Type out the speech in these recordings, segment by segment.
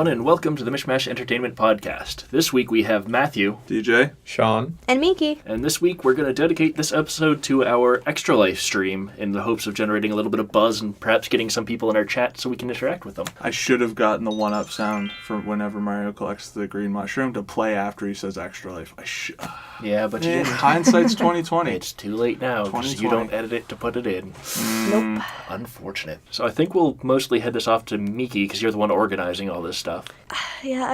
everyone, and welcome to the Mishmash Entertainment Podcast. This week we have Matthew, DJ, Sean, and Miki. And this week we're going to dedicate this episode to our Extra Life stream in the hopes of generating a little bit of buzz and perhaps getting some people in our chat so we can interact with them. I should have gotten the one-up sound for whenever Mario collects the green mushroom to play after he says Extra Life. Yeah, but you didn't. Hindsight's 2020. It's too late now because you don't edit it to put it in. Nope. Unfortunate. So I think we'll mostly head this off to Miki because you're the one organizing all this stuff. Yeah,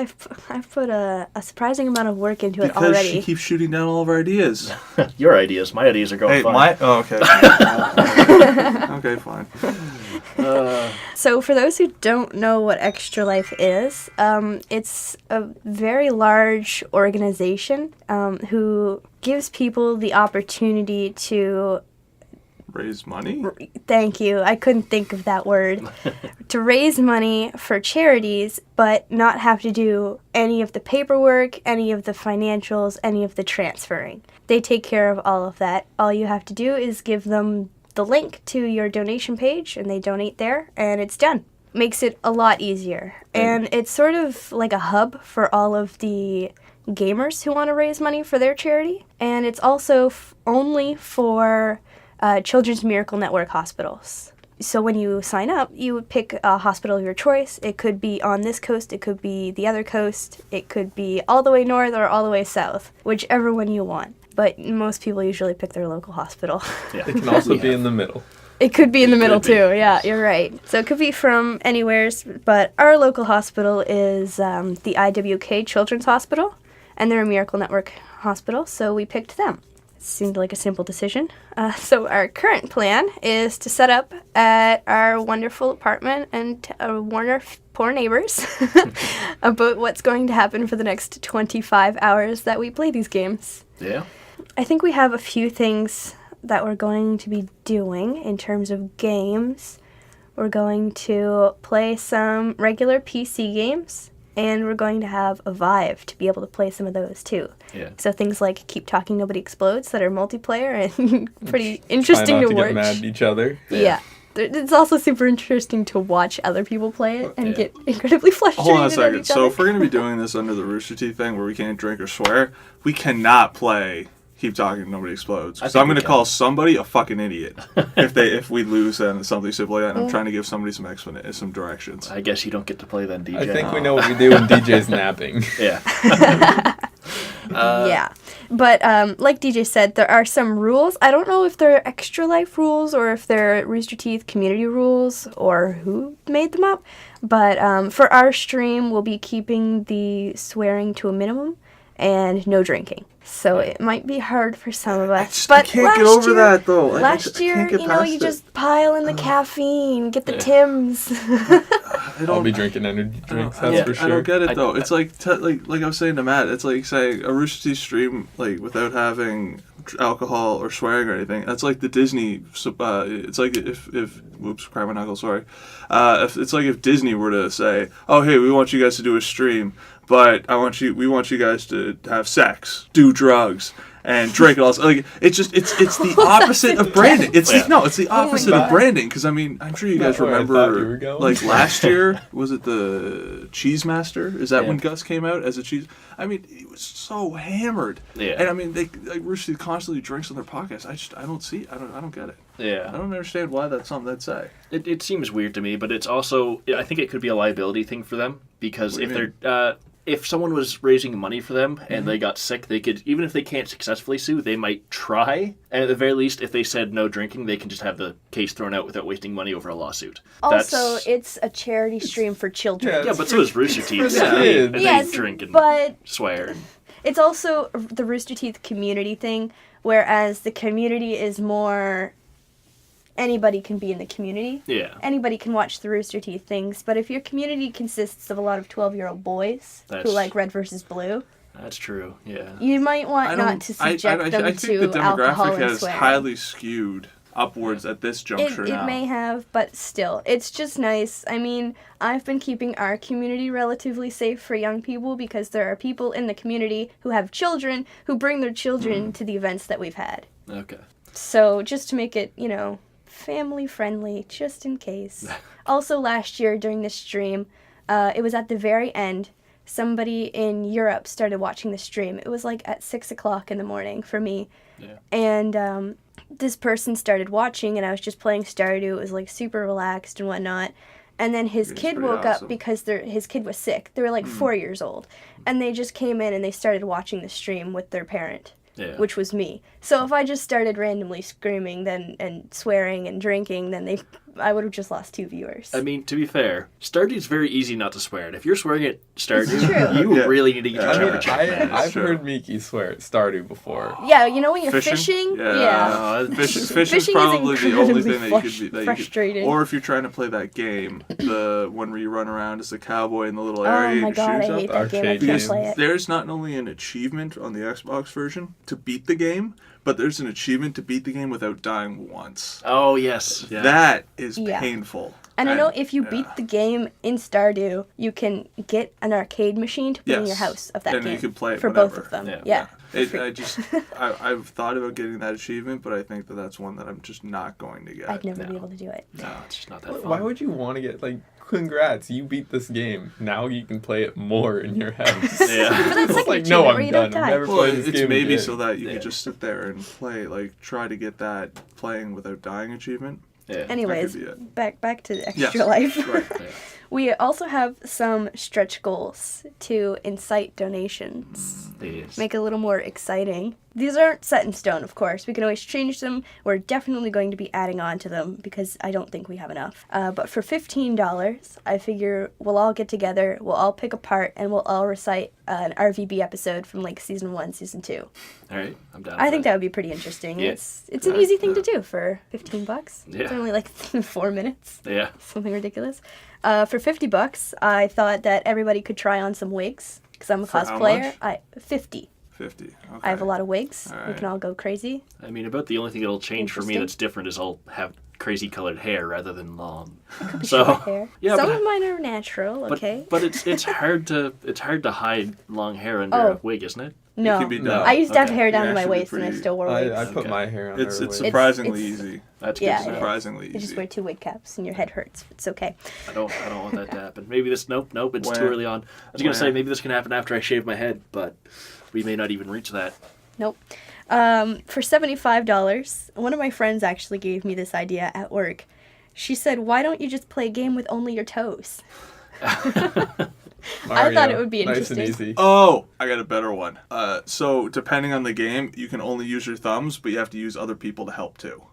I've put a surprising amount of work into it because already. she keeps shooting down all of our ideas. Your ideas. My ideas are going fine. okay. Okay, fine. So for those who don't know what Extra Life is, it's a very large organization who gives people the opportunity to Raise money? Thank you. I couldn't think of that word. To raise money for charities, but not have to do any of the paperwork, any of the financials, any of the transferring. They take care of all of that. All you have to do is give them the link to your donation page, and they donate there, and it's done. Makes it a lot easier. And it's sort of like a hub for all of the gamers who want to raise money for their charity. And it's also only for Children's Miracle Network hospitals. So when you sign up, you would pick a hospital of your choice. It could be on this coast, it could be the other coast, it could be all the way north or all the way south, whichever one you want. But most people usually pick their local hospital. Yeah. It can also be in the middle. It could be in the middle too, yeah, you're right. So it could be from anywhere, but our local hospital is the IWK Children's Hospital, and they're a Miracle Network hospital, so we picked them. Seemed like a simple decision. So our current plan is to set up at our wonderful apartment and warn our poor neighbors about what's going to happen for the next 25 hours that we play these games. Yeah. I think we have a few things that we're going to be doing in terms of games. We're going to play some regular PC games, and we're going to have a Vive to be able to play some of those too. Yeah. So things like Keep Talking Nobody Explodes that are multiplayer and pretty interesting Try not to to watch. get mad at each other. Yeah. It's also super interesting to watch other people play it and get incredibly frustrated Hold on a at second. each So other. if we're going to be doing this under the Rooster Teeth thing where we can't drink or swear, we cannot play Keep Talking Nobody Explodes. So I'm going to call somebody a fucking idiot if we lose and something simple like that. And I'm trying to give somebody some directions. I guess you don't get to play then, DJ. I think we know what we do when DJ's napping. Yeah. Yeah. But like DJ said, there are some rules. I don't know if they're Extra Life rules or if they're Rooster Teeth community rules or who made them up. But for our stream, we'll be keeping the swearing to a minimum and no drinking. So it might be hard for some of us. I can't get over that, though. Last year, you just pile in the caffeine, get the Tims. I'll be drinking energy drinks, that's for sure. I don't get it, though. It's like I was saying to Matt, it's like saying a Rooster Teeth stream without having alcohol or swearing or anything. That's like the Disney. It's like if whoops, cry my knuckle. Sorry. It's like if Disney were to say, "Oh, hey, we want you guys to do a stream, but we want you guys to have sex, do drugs, and drink it all." Like it's the opposite of branding. It's the opposite of branding. Because I mean, I'm sure you guys remember, like last year, was it the Cheese Master? Is that when Gus came out as a cheese? I mean, he was so hammered. Yeah. And I mean, Rooster Teeth constantly drinks on their podcast. I don't get it. Yeah. I don't understand why that's something they'd say. It seems weird to me, but it's also, I think it could be a liability thing for them because if someone was raising money for them and they got sick, they could, even if they can't successfully sue, they might try. And at the very least, if they said no drinking, they can just have the case thrown out without wasting money over a lawsuit. Also, it's a charity stream for children. Yeah, but so is Rooster Teeth. They drink and but swear. It's also the Rooster Teeth community thing, whereas the community is more... Anybody can be in the community. Yeah. Anybody can watch the Rooster Teeth things. But if your community consists of a lot of 12-year-old boys who like Red versus Blue... That's true, yeah. You might want not to subject them to alcohol and swearing. I think the demographic has highly skewed upwards at this juncture now. It may have, but still. It's just nice. I mean, I've been keeping our community relatively safe for young people because there are people in the community who have children who bring their children to the events that we've had. Okay. So just to make it, family friendly, just in case. Also last year during this stream, It was at the very end. Somebody in Europe started watching the stream. It was like at 6 o'clock in the morning for me. Yeah. And this person started watching, and I was just playing Stardew. It was like super relaxed and whatnot. And then his It's kid pretty woke awesome. up because his kid was sick. They were like 4 years old. And they just came in and they started watching the stream with their parent. Yeah. Which was me. So if I just started randomly screaming and swearing and drinking, then I would have just lost 2 viewers. I mean, to be fair, Stardew's very easy not to swear at. If you're swearing at Stardew, true. you Yeah. really need to get your I temper mean, checked, man. I've true. heard Miki swear at Stardew before. Yeah, you know when you're fishing? Yeah. Fishing is Fishing probably is the only incredibly thing that you could be. That frustrating. Or if you're trying to play that game, the one where you run around as a cowboy in the little Oh area my and god, I shoot hate up. that game. I Arcade can't games. play it. There's not only an achievement on the Xbox version to beat the game, but there's an achievement to beat the game without dying once. Oh, yes. Yeah. That is Yeah. painful. And I know if you yeah. beat the game in Stardew, you can get an arcade machine to put in your Yes. house of that And game. you can play it for whenever. both of them. Yeah. Yeah. I've thought about getting that achievement, but I think that that's one that I'm just not going to get. I'd never be No. able to do it. No, it's just not that fun. Why would you want to get, like, congrats, you beat this game. Now you can play it more in your house. Yeah. But that's like It's an like, no, achievement where I'm you done. don't I'm die. never Well, playing this it's game maybe again. so that you Yeah. could just sit there and play, like, try to get that playing without dying achievement. Yeah. Anyways, That could be back to Extra Yes. Life. Right. Yeah. We also have some stretch goals to incite donations. Yes. Make it a little more exciting. These aren't set in stone, of course. We can always change them. We're definitely going to be adding on to them because I don't think we have enough. But for $15, I figure we'll all get together, we'll all pick a part, and we'll all recite an RVB episode from like season 1, season 2. All right. I'm down. I think that would be pretty interesting. Yeah. It's an easy thing to do for $15. It's Yeah. only like 4 minutes. Yeah. Something ridiculous. For $50, I thought that everybody could try on some wigs because I'm a For how cosplayer. much? 50. 50. Okay. I have a lot of wigs. All We right. can all go crazy. I mean, about the only thing that'll change for me Interesting. that's different is I'll have crazy colored hair rather than long. Short So hair. yeah, Some but, of mine are natural. Okay. but it's hard to hide long hair under Oh. a wig, isn't it? no. It can be No. done. I used to have Okay. hair down Yeah, to my actually waist, and I pretty- still wore wigs. I put Okay. my hair on It's her wig. surprisingly it's- easy. That's Yeah, good. to know. Surprisingly You just easy. wear 2 wig caps, and your head hurts. It's okay. I don't want that to happen. Maybe this. Nope. It's too Where? early on. I was gonna say Where? maybe this can happen after I shave my head, but we may not even reach that. Nope. For $75, one of my friends actually gave me this idea at work. She said, "Why don't you just play a game with only your toes?" I thought it would be Nice interesting. and easy. Oh, I got a better one. So depending on the game, you can only use your thumbs, but you have to use other people to help too.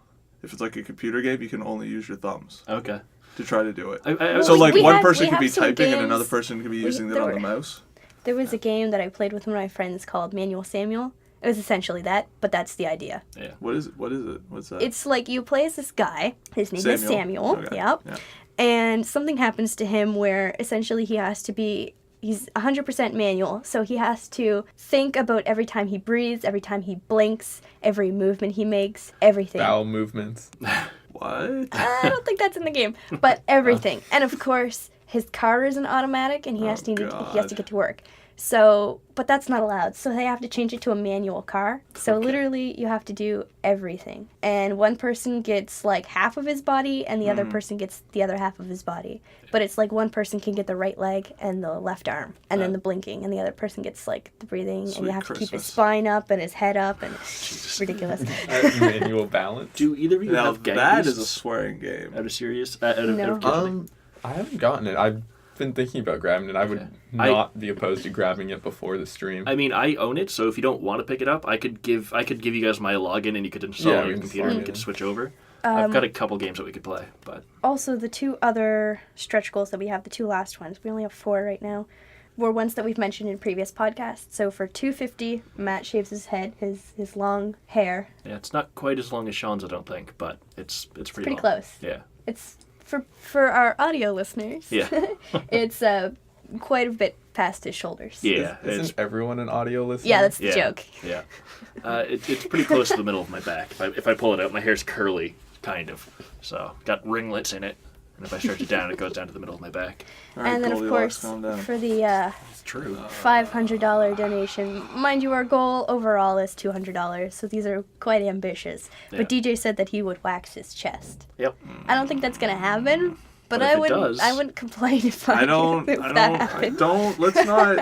If it's like a computer game, you can only use your thumbs Okay. to try to do it. I So like we one have- person we could be have some typing and games- another person could be using it there on the were- mouse. There was a game that I played with one of my friends called Manual Samuel. It was essentially that, but that's the idea. What is it? What's that? It's like you play as this guy. His name is Samuel. Okay. Yep. Yeah. And something happens to him where essentially he's 100% manual, so he has to think about every time he breathes, every time he blinks, every movement he makes, everything. Bowel movements. What? I don't think that's in the game, but everything. And of course, his car isn't automatic, and he has to God. get to work. So, but that's not allowed. So they have to change it to a manual car. So Okay. literally, you have to do everything. And one person gets like half of his body, and the other person gets the other half of his body. But it's like one person can get the right leg and the left arm, and then the blinking, and the other person gets like the breathing, and Sweet you have to keep his Christmas. spine up and his head up, and it's ridiculous. Manual balance. Do either of you Now have gang that is a beasts? swearing game. Out of serious? Out of No. curiosity? I haven't gotten it. I've been thinking about grabbing it. I would Okay. not be opposed to grabbing it before the stream. I mean, I own it, so if you don't want to pick it up, I could give you guys my login, and you could install Yeah, it on we your can computer, and install you it, could yeah. switch over. I've got a couple games that we could play, but Also, the 2 other stretch goals that we have, the 2 last ones, we only have 4 right now, were ones that we've mentioned in previous podcasts. So for $250, Matt shaves his head, his long hair. yeah, it's not quite as long as Sean's, I don't think, but it's pretty long. Close. Yeah. It's for our audio listeners. Yeah. It's quite a bit past his shoulders. Yeah. It's, Isn't everyone an audio listener? Yeah, that's the yeah. joke. Yeah. It's pretty close to the middle of my back. If I pull it out, my hair's curly, kind of. So, got ringlets in it. And if I stretch it down, it goes down to the middle of my back. All right, And then, of Goldilocks, course, calm down. for the It's true. $500 donation, mind you, our goal overall is $200, so these are quite ambitious. Yeah. But DJ said that he would wax his chest. Yep. I don't think that's going to happen, But if I it wouldn't. does- I wouldn't complain if I don't. if I that don't. I happened. don't. Let's not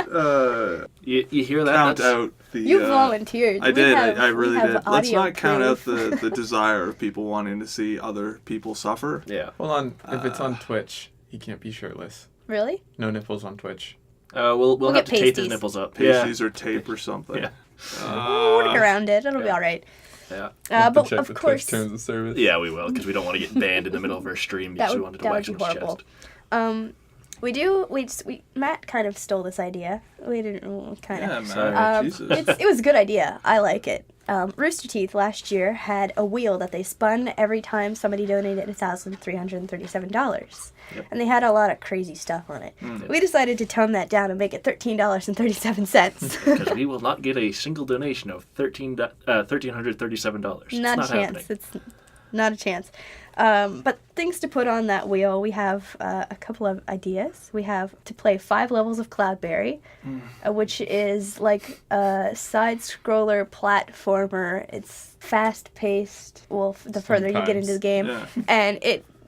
You hear that? count That's- out the. You volunteered. I We did. have- I we really have did. Let's audio not count out proof. the desire of people wanting to see other people suffer. Yeah. Hold on. If it's on Twitch, he can't be shirtless. Really? No nipples on Twitch. We'll We'll have get to tape his pasties. nipples up. Pasties or tape or something. Yeah. We'll work around it. It'll be yeah. all right. Yeah. We'll have to But check of the course, Twitch terms of service. Yeah, we will, because we don't want to get banned in the middle of our stream because we wanted to that wax would be someone's horrible. chest. Matt kind of stole this idea. We didn't kind Yeah, of. man. Jesus. It was a good idea. I like it. Rooster Teeth last year had a wheel that they spun every time somebody donated $1,337. Yep. And they had a lot of crazy stuff on it. We decided to tone that down and make it $13.37. Because we will not get a single donation of $1,337. It's Not a chance. happening. It's not a chance. But things to put on that wheel, we have a couple of ideas. We have to play 5 levels of Cloudberry, which is like a side-scroller platformer. It's fast-paced, the further you get into the game. Yeah. And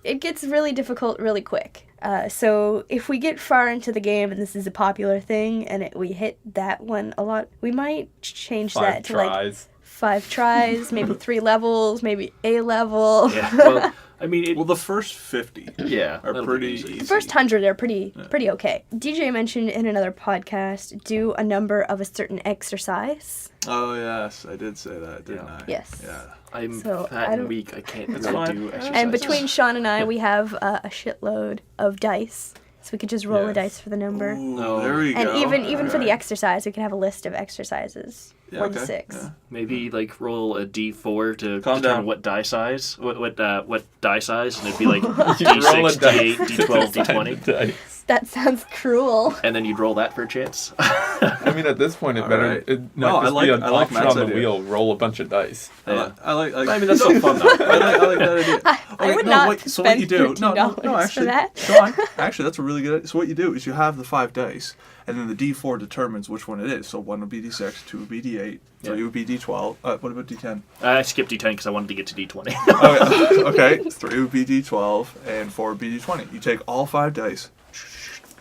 it gets really difficult really quick. So if we get far into the game and this is a popular thing and we hit that one a lot, we might change 5 that to like tries. 5 tries, maybe 3 levels, maybe a level. Yeah, well, I mean, Well, the first 50 yeah, are that'll be pretty easy. easy. The first 100 are pretty okay. DJ mentioned in another podcast, do a number of a certain exercise. Oh, yes. I did say that, didn't Yeah. I? Yes. Yeah. I'm So, fat I and don't- weak. I can't That's really fine. do And exercises. And between Sean and I, we have a shitload of dice. So we could just roll a Yes. dice for the number. Ooh, Oh. there we And go. even for the Alright. exercise, we can have a list of exercises. Yeah, 1 to okay, 6. yeah. Maybe like roll a D4 to Calm determine down. what die size, what die size, and it'd be like You roll a D6, dice D8, to D12, decide D20, the dice. That sounds cruel. and then you'd roll that for a chance. I mean, at this point, it All better. right. It No, might I just like- be an I like option Matt's on the idea. wheel. Roll a bunch of dice. Yeah. I like. I mean, that's so fun though. I like that idea. I would no, not wait, so spend what you do? No, $13 actually, for that. Sean, actually, that's a really good idea. So what you do is you have the 5 dice, and then the D4 determines which one it is. So 1 would be D6, 2 would be D8, 3 Yeah. would be D12. What about D10? I skipped D10 because I wanted to get to D20. Okay, 3 would be D12, and 4 would be D20. You take all 5 dice,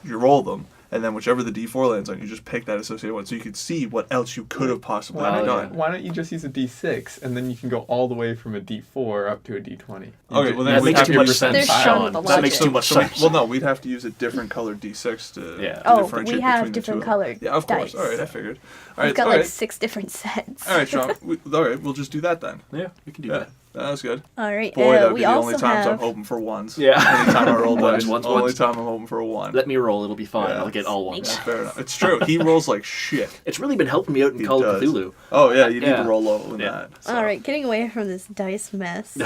you roll them, and then whichever the D4 lands on, you just pick that associated one, so you can see what else you could have possibly Wow, done. Why don't you just use a D6 and then you can go all the way from a D4 up to a D20? Okay, You well, ju- then that we'd makes have too to much use- sense. There's Sean. Sean the That makes logic. too much sense. Well, no, we'd have to use a different colored D6 to, Yeah. to Oh, differentiate we have between the different two. colored Yeah, of course. dice. All right, I figured. All We've right, got all like right. 6 different sets. All right, Sean. All right, we'll just do that then. Yeah, we can do Yeah, that. that was good. All right. Boy, that would we be the also only times I'm have. hoping for ones. Yeah. Anytime I roll Ones, dice, ones, only ones. time I'm hoping for a 1. Let me roll. It'll be fine. Yeah. I'll get all ones. Yeah, fair enough. It's true. He rolls like shit. It's really been helping me out in He Call of does. Cthulhu. Oh yeah, you need Yeah. to roll low in Yeah. that. So. All right, getting away from this dice mess.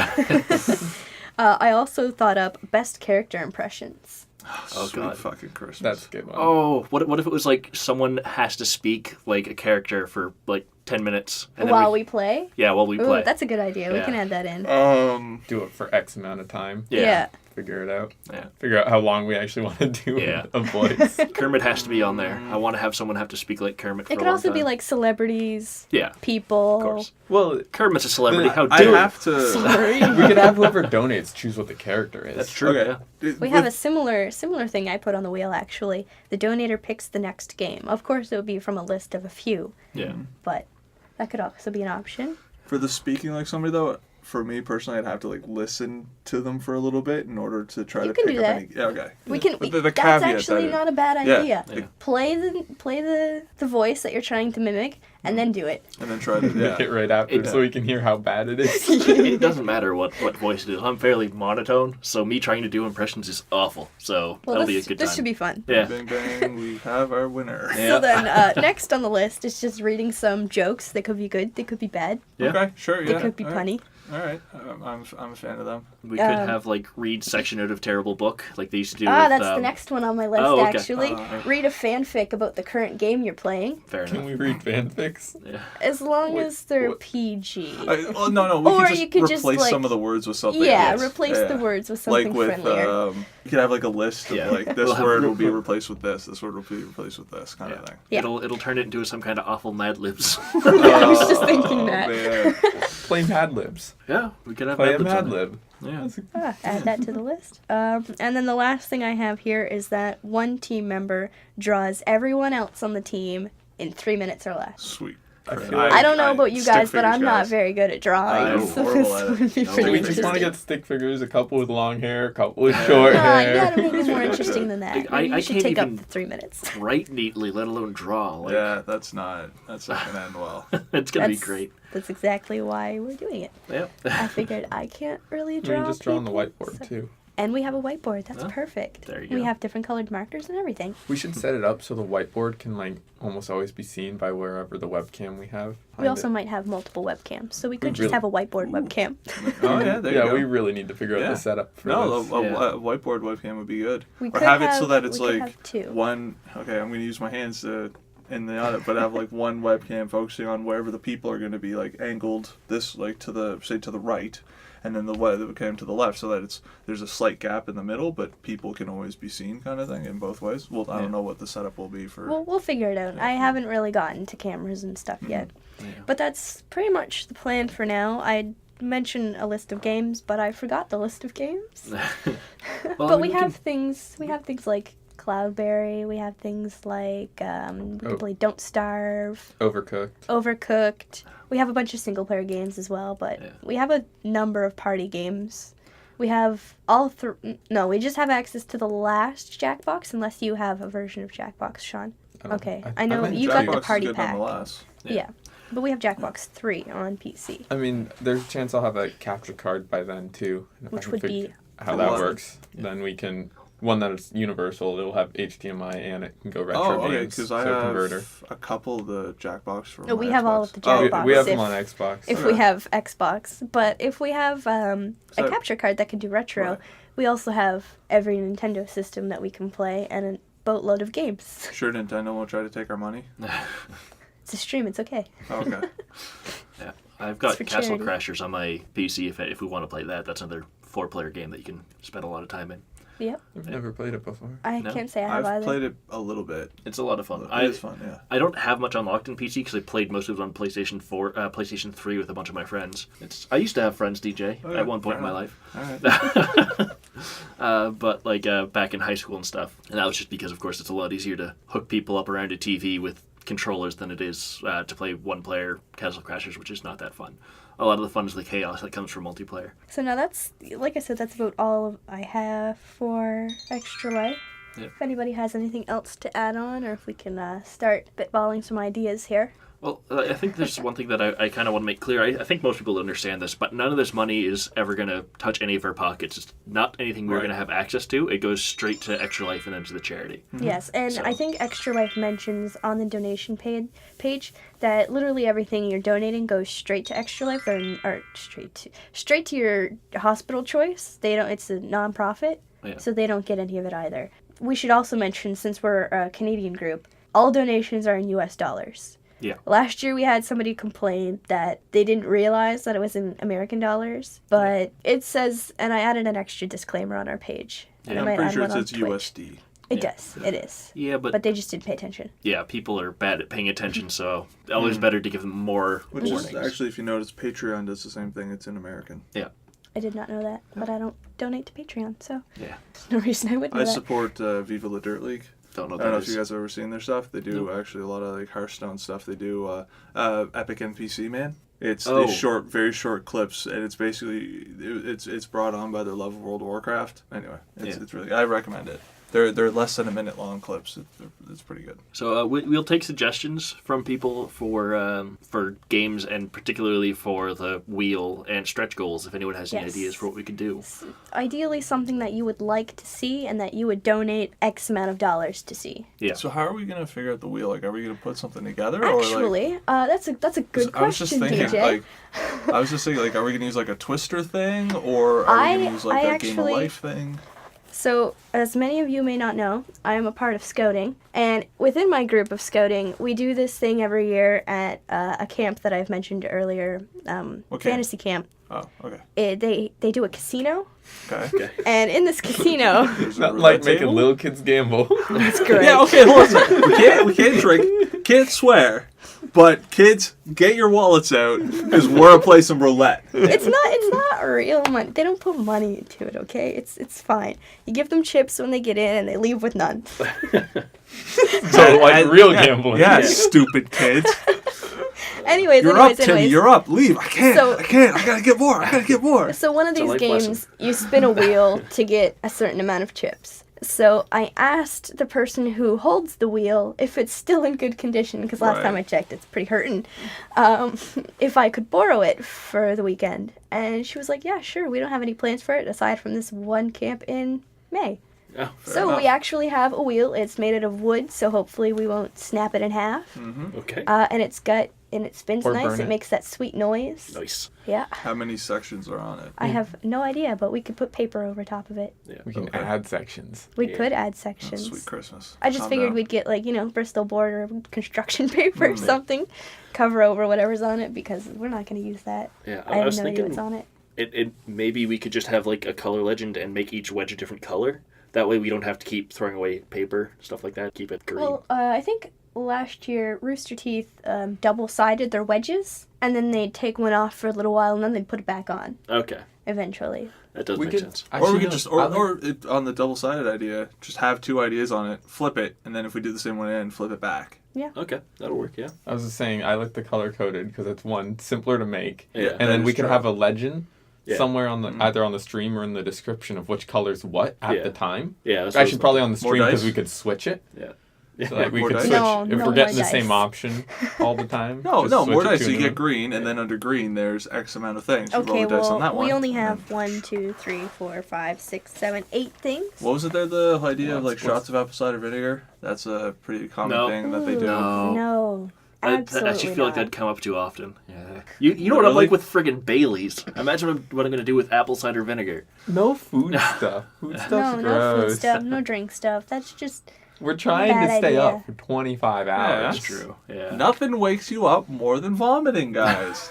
I also thought up best character impressions. Oh, Sweet God. fucking Christmas. That's a good one. Oh, what if it was like someone has to speak like a character for like 10 minutes? And then While we play? Yeah, while we Ooh, play. that's a good idea. We Yeah. can add that in. Do it for X amount of time. Yeah. Figure it out. Yeah. Figure out how long we actually want to do Yeah. a voice. Kermit has to be on there. I want to have someone have to speak like Kermit for It a could long also be time. like celebrities, Yeah, people. of course. Well, Kermit's a celebrity. How I dare you? have to. we could have whoever donates choose what the character is. That's true. Okay. Yeah. We have a similar thing I put on the wheel actually. The donator picks the next game. Of course, it would be from a list of a few, Yeah. but that could also be an option. For the speaking like somebody though, for me personally, I'd have to like listen to them for a little bit in order to try You to can pick do up that. any. Yeah, okay. We can. But the That's caveat actually that not a bad Yeah. idea. Yeah. Play the voice that you're trying to mimic, and then do it. and then try to Make it yeah. right after It- so we can hear how bad it is. It doesn't matter what voice it is. I'm fairly monotone, so me trying to do impressions is awful. So Well, that'll be a this, good this time. should be fun. Yeah. Bang bang, we have our winner. Yeah. So then, next on the list is just reading some jokes. They could be good. They could be bad. Yeah. Okay, sure. They Yeah. could be all right. punny. All right, I'm a fan of them. We could have like read section out of terrible book like they used to do. Ah, with, that's the next one on my list. oh, okay. Actually, read a fanfic about the current game you're playing, Fair Can enough. we read fanfics? Yeah. as long Wait, as they're what? PG. Oh no, we Or could just you could replace just, some like- of the words with something. Yeah, else. replace Yeah, the yeah. words with something Like with friendlier. you could have like a list of Yeah. like this We'll have- word will be replaced with this. This word will be replaced with this kind of thing. Yeah. It'll turn it into some kind of awful Mad Libs. I was just thinking Oh, that. man. play Mad Libs. Yeah, we could have Play a Mad Mad Libs Lib. on there. Yeah. Add that to the list. And then the last thing I have here is that one team member draws everyone else on the team in 3 minutes or less. Sweet. I don't know about you stick guys, but figures, I'm not guys. very good at drawing. I'm So horrible this at it. would be No, pretty Do we Pretty just want to interesting. get stick figures? A couple with long hair, a couple with short You hair. gotta make it more interesting than that. I You should can't take up even- the 3 minutes. Write neatly, let alone draw. Like, Yeah, that's not gonna end well. it's gonna be That's- great. That's exactly why we're doing it. Yeah. I figured I can't really We draw. can just draw on the people, whiteboard so- too. And we have a whiteboard. That's Oh, perfect. there you We go. have different colored markers and everything. We should set it up so the whiteboard can like almost always be seen by wherever the webcam we have. We also might have multiple webcams, so we could just Really? have a whiteboard webcam. Oh yeah, there you Yeah, go. we really need to figure out Yeah. the setup for No, this. a whiteboard webcam would be good. We Or could have it so that we it's could like have two. one. Okay, I'm gonna use my hands in the audit, but have like one webcam focusing on wherever the people are going to be like angled this like to the right, and then the webcam to the left, so that there's a slight gap in the middle, but people can always be seen, kind of thing, in both ways. Well, I don't know what the setup will be for. We'll figure it out. I haven't really gotten to cameras and stuff yet. Yeah. But that's pretty much the plan for now. I mentioned a list of games, but I forgot the list of games. Well, But I mean, we we have things. We have things like Cloudberry. We have things like we can play Don't Starve, Overcooked. Overcooked. We have a bunch of single player games as well, but Yeah. we have a number of party games. We have all no, we just have access to the last Jackbox unless you have a version of Jackbox, Sean. Okay, I know think you got Jackbox the is party good pack. nonetheless. Yeah. But we have Jackbox 3 on PC, I mean, there's a chance I'll have a capture card by then too. And if I which can would figure be how that Awesome. works, then we can one that is universal. It'll have HDMI and it can go retro Oh, okay, games. because I so have converter. a couple of the Jackbox for Oh, my we have all of Xbox. the Oh, Jackbox. We have if- them on Xbox. if Okay. we have Xbox. But if we have a So- capture card that can do retro, Right. we also have every Nintendo system that we can play and a boatload of games. Sure, Nintendo won't try to take our money. It's a stream, it's okay. Okay. Yeah, I've got for Castle charity. Crashers on my PC. If we want to play that, that's another 4-player game that you can spend a lot of time in. Yep. I've never played it before. I No. can't say I have I've either. played it a little bit. It's a lot of fun. It's fun, yeah. I don't have much unlocked in PC because I played most of it on PlayStation 4, PlayStation 3 with a bunch of my friends. I used to have friends, DJ, Oh, yeah, at one point in fair my enough. life. All right. But like back in high school and stuff. And that was just because, of course, it's a lot easier to hook people up around a TV with controllers than it is to play one-player Castle Crashers, which is not that fun. A lot of the fun is the chaos that comes from multiplayer. So now that's, like I said, that's about all I have for Extra Life. Yep. If anybody has anything else to add on, or if we can start spitballing some ideas here. Well, I think there's one thing that I kind of want to make clear. I think most people understand this, but none of this money is ever going to touch any of our pockets. It's not anything we're Right. going to have access to. It goes straight to Extra Life and then to the charity. Yes, and So- I think Extra Life mentions on the donation page that literally everything you're donating goes straight to Extra Life, or straight to your hospital choice. They don't. It's a nonprofit, Yeah. so they don't get any of it either. We should also mention, since we're a Canadian group, all donations are in U.S. dollars. Yeah. Last year we had somebody complain that they didn't realize that it was in American dollars, but it says, and I added an extra disclaimer on our page. And I I'm might pretty add sure one it on says Twitch. USD. It Yeah. does. It is. Yeah, But they just didn't pay attention. yeah, people are bad at paying attention, so always better to give them more Which is warnings. actually, if you notice, Patreon does the same thing. It's in American. I did not know that, but I don't donate to Patreon, so Yeah. there's no reason I would know I that. support Viva la Dirt League. Don't know I what don't know that if you is. guys have ever seen their stuff. They do Nope. actually a lot of like Hearthstone stuff. They do Epic NPC Man. It's Oh. these short, very short clips, and it's basically it's brought on by their love of World of Warcraft. Anyway, it's really, I recommend it. They're less than a minute long clips. It's pretty good. So we'll take suggestions from people for games, and particularly for the wheel and stretch goals. If anyone has any Yes. ideas for what we could do. Ideally, something that you would like to see and that you would donate X amount of dollars to see. Yeah. So how are we gonna figure out the wheel? Like, are we gonna put something together? Or like, Actually, that's a good I was just question, thinking, DJ. like, I was just thinking, like, are we gonna use like a twister thing, or are we gonna use like I a game of actually- life thing? So, as many of you may not know, I am a part of Scouting, and within my group of Scouting, we do this thing every year at a camp that I've mentioned earlier, What camp? fantasy camp. Oh, okay. They do a casino, Okay. and in this casino, There's a Not roulette like making table? little kids gamble. it's great. Yeah, okay, listen. We can't drink, can't swear, But kids, get your wallets out because we're gonna play some roulette. It's not real money. They don't put money into it, okay? It's fine. You give them chips when they get in and they leave with none. So like real gambling. Yeah, stupid kids. Anyways, You're up, Timmy. You're up. Leave. I can't. I gotta get more. So one of It's a these life games, lesson. you spin a wheel to get a certain amount of chips. So I asked the person who holds the wheel if it's still in good condition, because last Right. time I checked, it's pretty hurting, if I could borrow it for the weekend. And she was like, yeah, sure, we don't have any plans for it, aside from this one camp in May. Oh, So enough. we actually have a wheel. It's made out of wood, so hopefully we won't snap it in half. okay. And it spins Or nice. burn It it. makes that sweet noise. Nice. Yeah. How many sections are on it? I have no idea, but we could put paper over top of it. Yeah. We can Okay. add sections. We Yeah. could add That's sections. sweet Christmas. I just Calm figured down. we'd get Bristol board or construction paper or Mm. something, cover over whatever's on it, because we're not going to use that. Yeah. I I have was no idea what's thinking on it. it maybe we could just have like a color legend and make each wedge a different color. That way we don't have to keep throwing away paper, stuff like that. Keep it green. Well, I think last year Rooster Teeth double-sided their wedges, and then they'd take one off for a little while, and then they'd put it back on Okay. eventually. That does We make could sense. Or actually we could no, just, I like- or it, on the double-sided idea, just have two ideas on it, flip it, and then if we do the same one in, flip it back. Okay. That'll work, yeah. I was just saying I like the color coded because it's one simpler to make, Yeah. and then that we is can true. have a legend Yeah. somewhere on the either on the stream or in the description of which color's what at Yeah. the time. Yeah. That's what I was Actually, probably on the More stream because dice? we could switch it. Yeah. So like we More could dice? switch No, if no we're more getting the dice. same option all the time. No, just no, switch more it dice. to So you a new get green, and then under green, there's X amount of things. You roll Okay, the dice on that well, one. we only and have then- 1, 2, 3, 4, 5, 6, 7, 8 things. What was it there? The idea of like What's- shots of apple cider vinegar. That's a pretty common No. thing that they do. No. No. I Absolutely actually feel like not. that'd come up too often. Yeah. You know what I'm Really? like with friggin' Baileys. Imagine what I'm gonna do with apple cider vinegar. No food stuff. Food stuff's No, gross. no food stuff, no drink stuff. That's just We're trying to Bad stay idea. up for 25 hours. That's true. Yeah. Nothing wakes you up more than vomiting, guys.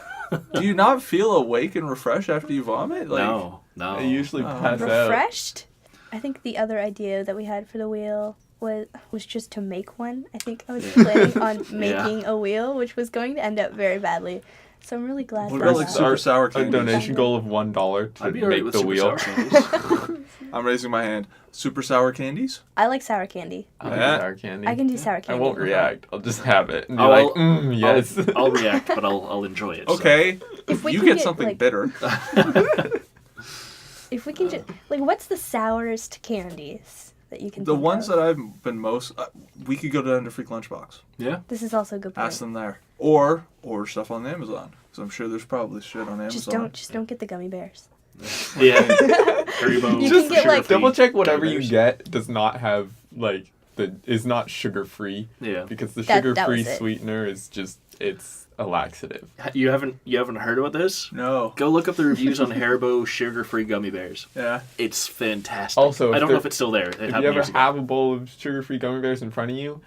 Do you not feel awake and refreshed after you vomit? Like, No. I usually Oh. pass out. refreshed. I think the other idea that we had for the wheel was just to make one. I think I was planning on making a wheel, which was going to end up very badly. So I'm really glad What for about like that. super sour A candies? donation goal of $1 to I'd be alright make with the super wheel. sour candies. I'm raising my hand. Super sour candies? I like sour candy. I Yeah. sour candy. I can do sour I candy. won't react. I'll just have it and be Oh, like, I'll- yes. I'll react, but I'll enjoy it. so. Okay. If we You can get get, something like- bitter. If we can just what's the sourest candies that you can? The think ones of? that I've been most, we could go down to Freak Lunchbox. Yeah. This is also a good point. Ask them there, or order stuff on Amazon, because I'm sure there's probably shit on Amazon. Just don't get the gummy bears. Yeah. Haribo. You can get, like- sugar-free Double check whatever you bears. get does not have like is not sugar free Yeah. because the That sugar free was it. sweetener is just it's a laxative. You haven't heard about this? No. Go look up the reviews on Haribo sugar-free gummy bears. Yeah. It's fantastic. Also, I if don't know there- if it's still there. It If you happened ever years ago. have a bowl of sugar-free gummy bears in front of you,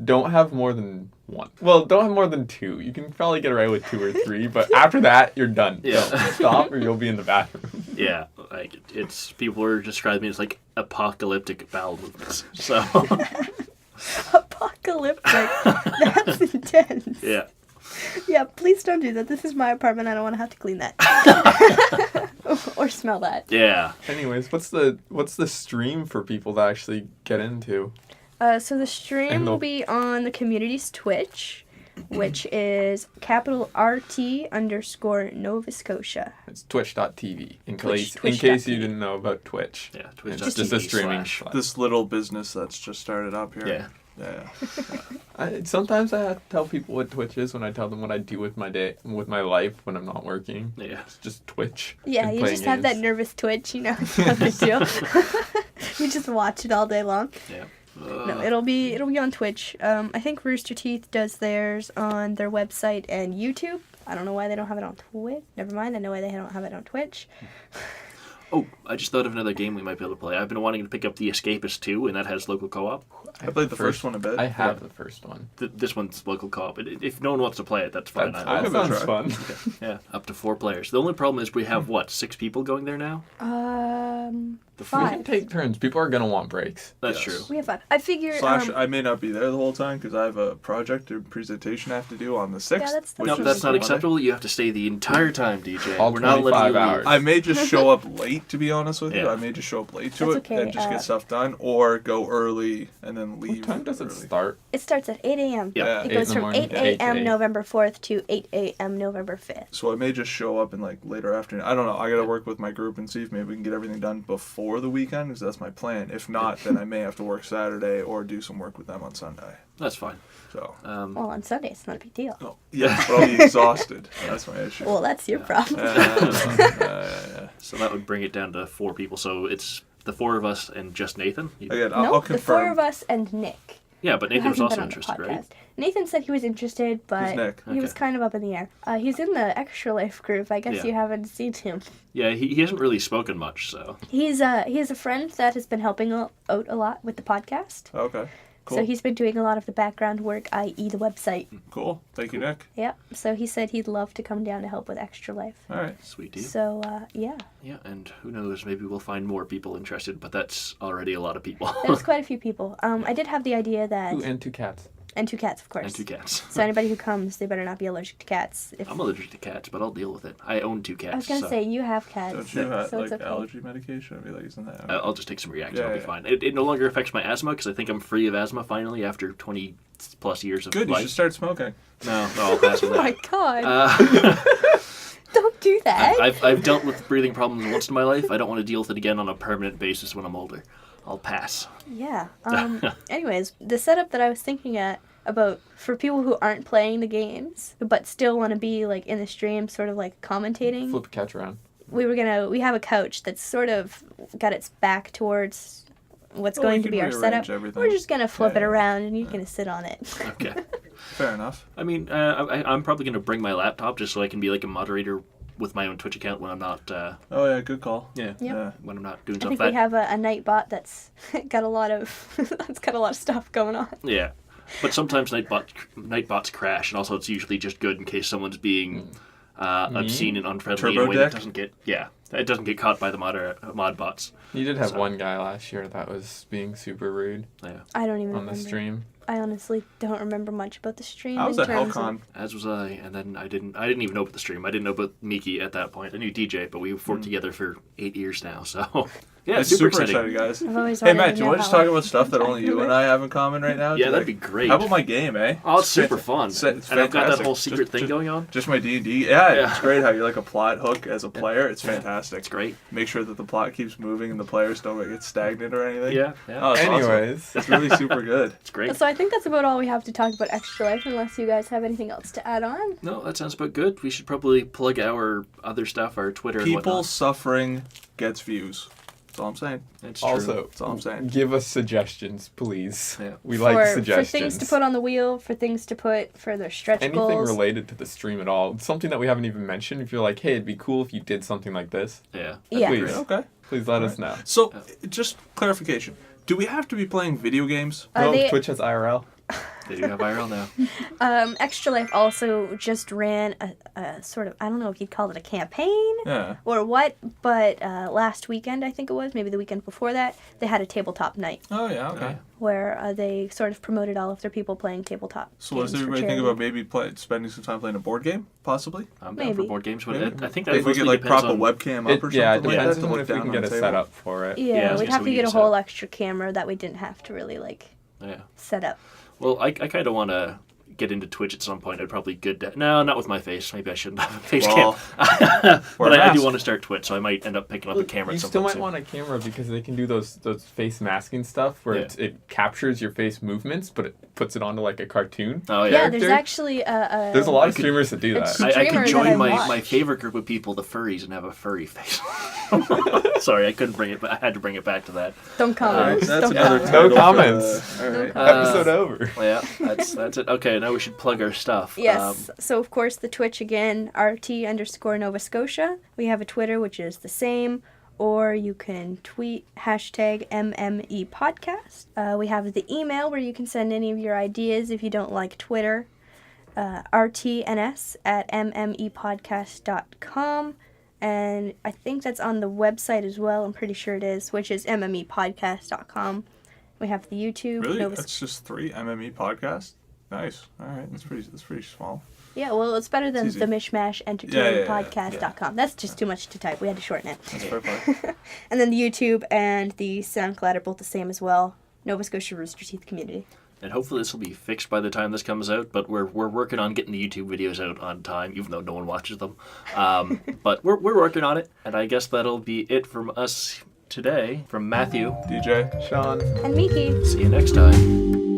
don't have more than one. Well, don't have more than two. You can probably get away with 2 or 3, but after that, you're done. Yeah. Don't stop or you'll be in the bathroom. Yeah, like it's people were describing it as like apocalyptic bowel movements. So Apocalyptic. That's intense. yeah, Yeah, please don't do that. This is my apartment. I don't want to have to clean that. or smell that. yeah. Anyways, what's the stream for people to actually get into? So the stream And will they'll- be on the community's Twitch, which is capital RT_ Nova Scotia. It's twitch.tv. In Twitch- case you twitch.tv. didn't know about Twitch. Yeah, It's Twitch. just a streaming. This little business that's just started up here. Yeah. Yeah. Sometimes I have to tell people what Twitch is when I tell them what I do with my day, with my life when I'm not working. Yeah. It's just Twitch. Yeah, and you playing just have that games. nervous twitch, you know, it's no big deal. You just watch it all day long. Yeah. No, it'll be on Twitch. I think Rooster Teeth does theirs on their website and YouTube. I don't know why they don't have it on Twitch. Never mind, I know why they don't have it on Twitch. Oh, I just thought of another game we might be able to play. I've been wanting to pick up The Escapist 2, and that has local co-op. I played the first one a bit. I have the first one. This one's local co-op. If no one wants to play it, that's fine. That I give it a sounds try. fun. yeah, up to 4 players. The only problem is we have, 6 people going there now? We Five. can take turns. People are gonna want breaks. That's Yes. true. We have 5. I figure. Slash, I may not be there the whole time because I have a project or presentation I have to do on the 6th. Yeah, that's which Nope, is that's not Monday. acceptable. You have to stay the entire time, DJ. All We're not letting you 25 leave. hours. I may just show up late, to be honest with you. Yeah. I may just show up late to That's it okay, and just get stuff done, or go early and then leave. What time does it early. start? It starts at 8 a.m. Yeah. It 8 goes in the from morning. 8 Yeah. 8 to a.m. 8. November 4th to 8 a.m. November 5th. So I may just show up in like later afternoon. I don't know. I gotta work with my group and see if maybe we can get everything done before the weekend, because that's my plan. If not, then I may have to work Saturday or do some work with them on Sunday. That's fine. So. Well, on Sunday, it's not a big deal. Oh, yeah, but I'll be exhausted. That's my issue. Well, that's your problem. Yeah. So that would bring it down to 4 people. So it's the 4 of us and just Nathan. Again, No, I'll the 4 confirm. of us and Nick. Yeah, but Who Nathan was hasn't also been on the interested, right? podcast. Nathan said he was interested, but Nick? he was Okay. kind of up in the air. He's in the Extra Life group. I guess Yeah. you haven't seen him. Yeah, he hasn't really spoken much, so. He's a friend that has been helping out a lot with the podcast. Okay. Cool. So he's been doing a lot of the background work, i.e. the website. Cool. Thank you, Nick. Yeah. So he said he'd love to come down to help with Extra Life. All right. Sweet deal. So yeah, Yeah, and who knows, maybe we'll find more people interested, but that's already a lot of people. there's quite a few people. I did have the idea that Ooh, and 2 cats. and 2 cats, of course. And 2 cats. So anybody who comes, they better not be allergic to cats. If I'm allergic to cats, but I'll deal with it. I own 2 cats. I was gonna so say you have cats, Don't you have so like it's okay. allergy medication? I'd be like, isn't that? I'll just take some Reacts. Yeah, I'll be yeah. fine. It no longer affects my asthma because I think I'm free of asthma finally after 20 plus years of Good. You life. should start smoking. No, I'll pass Oh with my that. god! Don't do that. I've dealt with breathing problems once in my life. I don't want to deal with it again on a permanent basis when I'm older. I'll pass. Yeah. Anyways, the setup that I was thinking about for people who aren't playing the games but still want to be like in the stream, sort of like commentating. Flip the couch around. We have a couch that's sort of got its back towards what's Well, going we to can be our rearrange setup. everything. We're just gonna flip Yeah, it yeah. around and you're gonna sit on it. Okay. Fair enough. I mean, I'm probably going to bring my laptop just so I can be like a moderator with my own Twitch account when I'm not. Oh yeah, good call. Yeah. Yep. Yeah. When I'm not doing I stuff think that. we have a night bot that's got a lot of that's got a lot of stuff going on. Yeah. But sometimes Nightbots crash, and also it's usually just good in case someone's being obscene and unfriendly in a Turbo way that deck? doesn't get caught by the mod bots. You did have So- one guy last year that was being super rude Yeah. I don't even on the remember. stream. I honestly don't remember much about the stream. I was in at terms of- HellCon. As was I, and then I didn't even know about the stream. I didn't know about Miki at that point. I knew DJ, but we've worked together for 8 years now, so yeah, It's super super exciting. excited, guys. I've always Hey wanted Matt, to do you know want to just how- talk about stuff that only you and I have in common right now? Yeah, today? that'd be great. How about my game, eh? Oh, it's super fun. It's and I've got that fantastic. whole secret Just- thing just- going on. Just my D&D. Yeah, Yeah. it's great how you're like a plot hook as a player. It's fantastic. It's great. Make sure that the plot keeps moving and the players don't get stagnant or anything. Yeah, Oh, yeah. it's awesome. Anyways, It's really super good. It's great. So I think that's about all we have to talk about Extra Life, unless you guys have anything else to add on. No, that sounds about good. We should probably plug our other stuff, our Twitter and People whatnot. suffering gets views. That's all I'm saying. It's true. also, That's all I'm saying. give us suggestions, please. Yeah. We like For suggestions. things to put on the wheel, for things to put for their stretch Anything goals. related to the stream at all. Something that we haven't even mentioned. If you're like, hey, it'd be cool if you did something like this, Yeah. Yeah. please, Okay. please let us know. So, just clarification. Do we have to be playing video games? Are No, they- Twitch has IRL. They do have IRL now. Extra Life also just ran a sort of, I don't know if you'd call it a campaign Yeah. or what, but last weekend, I think it was, maybe the weekend before that, they had a tabletop night Oh, yeah, okay. Yeah. where they sort of promoted all of their people playing tabletop So what games does for everybody think charity. about maybe spending some time playing a board game, possibly? I'm down for Maybe. board games, but Maybe. I think that If we mostly get like depends prop a on... webcam up or something Yeah, it like that depends to on look if we down can on get the a table. setup for it. Yeah, Yeah, we'd so have we to get need a to whole set- extra camera that we didn't have to really Yeah. set up. Well, I kind of want to get into Twitch at some point. I'd probably no, not with my face. Maybe I shouldn't have a face Well, cam. wear But a I do mask. want to start Twitch, so I might end up picking up a camera. You at some still point might soon. want a camera because they can do those face masking stuff where Yeah. it captures your face movements, but it puts it onto like a cartoon. Oh Yeah, yeah. there's character. actually a There's a lot of could- streamers that do that. It's- I streamer could that join I my watch. favorite group of people, the furries, and have a furry face. Sorry, I couldn't bring it, but I had to bring it back to that. Don't All right, comment. that's Don't another comment. No title. comments. All right. Episode over. Yeah, that's it. Okay, now we should plug our stuff. Yes. So of course the Twitch again, RT_Nova Scotia. We have a Twitter which is the same, or you can tweet #MME podcast. We have the email where you can send any of your ideas if you don't like Twitter. RTNS@mmepodcast.com. And I think that's on the website as well. I'm pretty sure it is, which is mmepodcast.com. We have the YouTube. Really? That's just 3 MME podcasts? Nice. All right. That's pretty small. Yeah, well, it's better than easy. the Mishmash Entertainment Yeah. Podcast.com. That's just too much to type. We had to shorten it. That's fair play. And then the YouTube and the SoundCloud are both the same as well. Nova Scotia Rooster Teeth Community. And hopefully this will be fixed by the time this comes out, but we're working on getting the YouTube videos out on time, even though no one watches them. But we're working on it, and I guess that'll be it from us today. From Matthew, DJ. Sean. And Miki. see you next time.